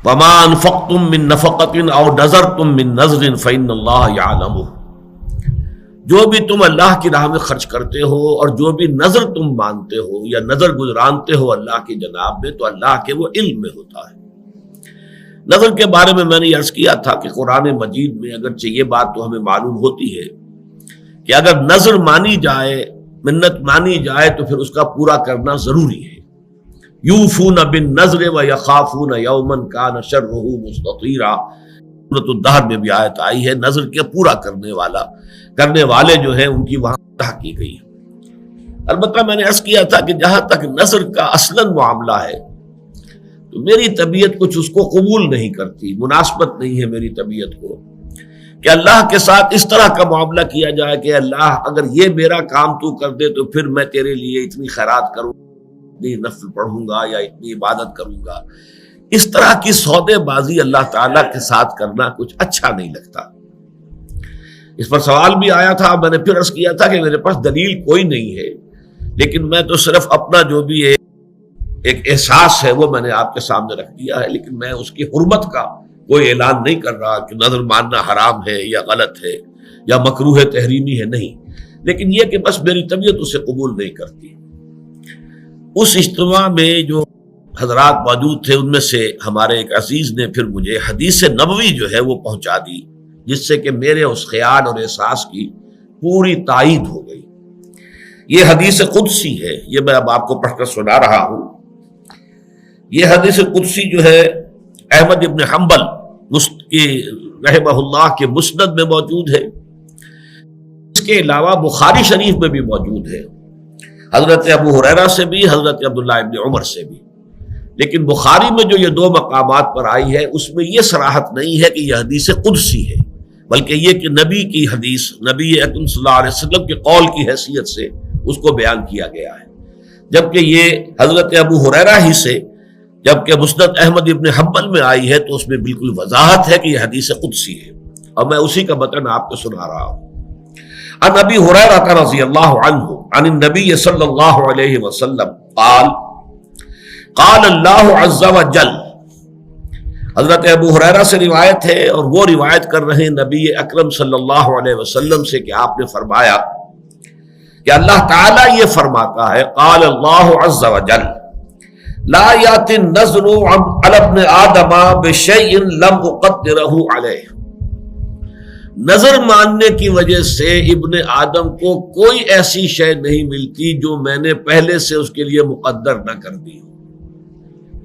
وما انفقتم من نفقۃ او نذرتم من نذر فإن اللہ یعلمہ، جو بھی تم اللہ کی راہ میں خرچ کرتے ہو اور جو بھی نظر تم مانتے ہو یا نظر گزرانتے ہو اللہ کی جناب میں، تو اللہ کے وہ علم میں ہوتا ہے۔ نظر کے بارے میں نے عرض کیا تھا کہ قرآن مجید میں اگرچہ یہ بات تو ہمیں معلوم ہوتی ہے کہ اگر نظر مانی جائے، منت مانی جائے، تو پھر اس کا پورا کرنا ضروری ہے۔ یوفون بالنذر ویخافون یوما کان شرہ مستطیرا، سورۃ الدہر میں بھی آیت آئی ہے، نظر کے پورا کرنے والے جو ہیں ان کی وہاں طرح کی گئی ہے۔ البتہ میں نے عرض کیا تھا کہ جہاں تک نظر کا اصلاً معاملہ ہے تو میری طبیعت کچھ اس کو قبول نہیں کرتی، مناسبت نہیں ہے میری طبیعت کو کہ اللہ کے ساتھ اس طرح کا معاملہ کیا جائے کہ اللہ اگر یہ میرا کام تو کر دے تو پھر میں تیرے لیے اتنی خیرات کروں، اتنی نفل پڑھوں گا یا اتنی عبادت کروں گا۔ اس طرح کی سودے بازی اللہ تعالیٰ کے ساتھ کرنا کچھ اچھا نہیں لگتا۔ اس پر سوال بھی آیا تھا، میں نے پھر عرض کیا تھا کہ میرے پاس دلیل کوئی نہیں ہے، لیکن میں تو صرف اپنا جو بھی ایک احساس ہے وہ میں نے آپ کے سامنے رکھ دیا ہے، لیکن میں اس کی حرمت کا کوئی اعلان نہیں کر رہا کہ نظر ماننا حرام ہے یا غلط ہے یا مکروہ تحریمی ہے، نہیں، لیکن یہ کہ بس میری طبیعت اسے قبول نہیں کرتی۔ اس اجتماع میں جو حضرات موجود تھے ان میں سے ہمارے ایک عزیز نے پھر مجھے حدیث نبوی جو ہے وہ پہنچا دی، جس سے کہ میرے اس خیال اور احساس کی پوری تائید ہو گئی۔ یہ حدیث قدسی ہے، یہ میں اب آپ کو پڑھ کر سنا رہا ہوں۔ یہ حدیث قدسی جو ہے احمد ابن حنبل رحمہ اللہ کے مسند میں موجود ہے، اس کے علاوہ بخاری شریف میں بھی موجود ہے، حضرت ابو ہریرہ سے بھی، حضرت عبداللہ ابن عمر سے بھی۔ لیکن بخاری میں جو یہ دو مقامات پر آئی ہے اس میں یہ صراحت نہیں ہے کہ یہ حدیث قدسی ہے، بلکہ یہ کہ نبی کی حدیث، نبی اکرم صلی اللہ علیہ وسلم کے قول کی حیثیت سے اس کو بیان کیا گیا ہے، جبکہ یہ حضرت ابو ہریرہ ہی سے، جبکہ مسند احمد ابن حنبل میں آئی ہے تو اس میں بالکل وضاحت ہے کہ یہ حدیث قدسی ہے، اور میں اسی کا متن آپ کو سنا رہا ہوں۔ عن ابی ہریرہ رضی اللہ عنہ عن النبی صلی اللہ علیہ وسلم قال قال اللہ عز وجل، حضرت ابو ہریرہ سے روایت ہے اور وہ روایت کر رہے ہیں نبی اکرم صلی اللہ علیہ وسلم سے کہ آپ نے فرمایا کہ اللہ تعالیٰ یہ فرماتا ہے، قال اللہ عز وجل لا یأتی النذر علی ابن آدم بشیء لم اقدرہ علیہ، نظر ماننے کی وجہ سے ابن آدم کو کوئی ایسی شے نہیں ملتی جو میں نے پہلے سے اس کے لیے مقدر نہ کر دی ہو،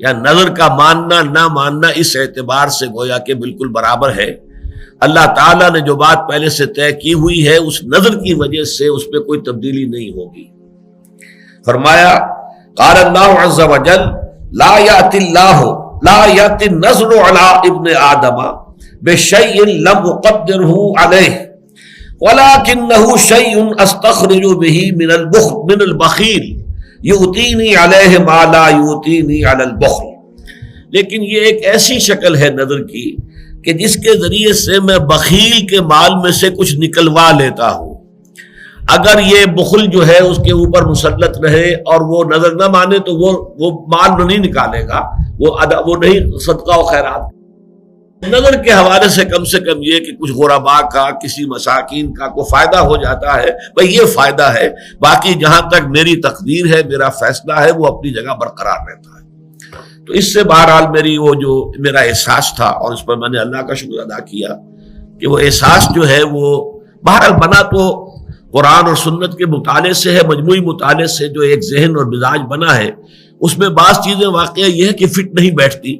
یا نظر کا ماننا نہ ماننا اس اعتبار سے گویا کہ بالکل برابر ہے۔ اللہ تعالیٰ نے جو بات پہلے سے طے کی ہوئی ہے اس نظر کی وجہ سے اس پہ کوئی تبدیلی نہیں ہوگی۔ فرمایا قال اللہ عز وجل لا یأتی النذر علی ابن آدم بشیء لم اقدرہ علیہ ولکنہ شیء استخرج بہ من البخیل یؤتینی علیہ ما لا یؤتینی علی البخل، لیکن یہ ایک ایسی شکل ہے نظر کی کہ جس کے ذریعے سے میں بخیل کے مال میں سے کچھ نکلوا لیتا ہوں۔ اگر یہ بخل جو ہے اس کے اوپر مسلط رہے اور وہ نظر نہ مانے تو وہ مال نہیں نکالے گا، وہ نہیں صدقہ و خیرات۔ نظر کے حوالے سے کم یہ کہ کچھ غرباء کا، کسی مساکین کا کوئی فائدہ ہو جاتا ہے، بھئی یہ فائدہ ہے، باقی جہاں تک میری تقدیر ہے، میرا فیصلہ ہے، وہ اپنی جگہ برقرار رہتا ہے۔ تو اس سے بہرحال میری وہ جو میرا احساس تھا، اور اس پر میں نے اللہ کا شکر ادا کیا کہ وہ احساس جو ہے وہ بہرحال بنا تو قرآن اور سنت کے مطالعے سے ہے، مجموعی مطالعے سے جو ایک ذہن اور مزاج بنا ہے، اس میں بعض چیزیں واقعہ یہ ہے کہ فٹ نہیں بیٹھتی،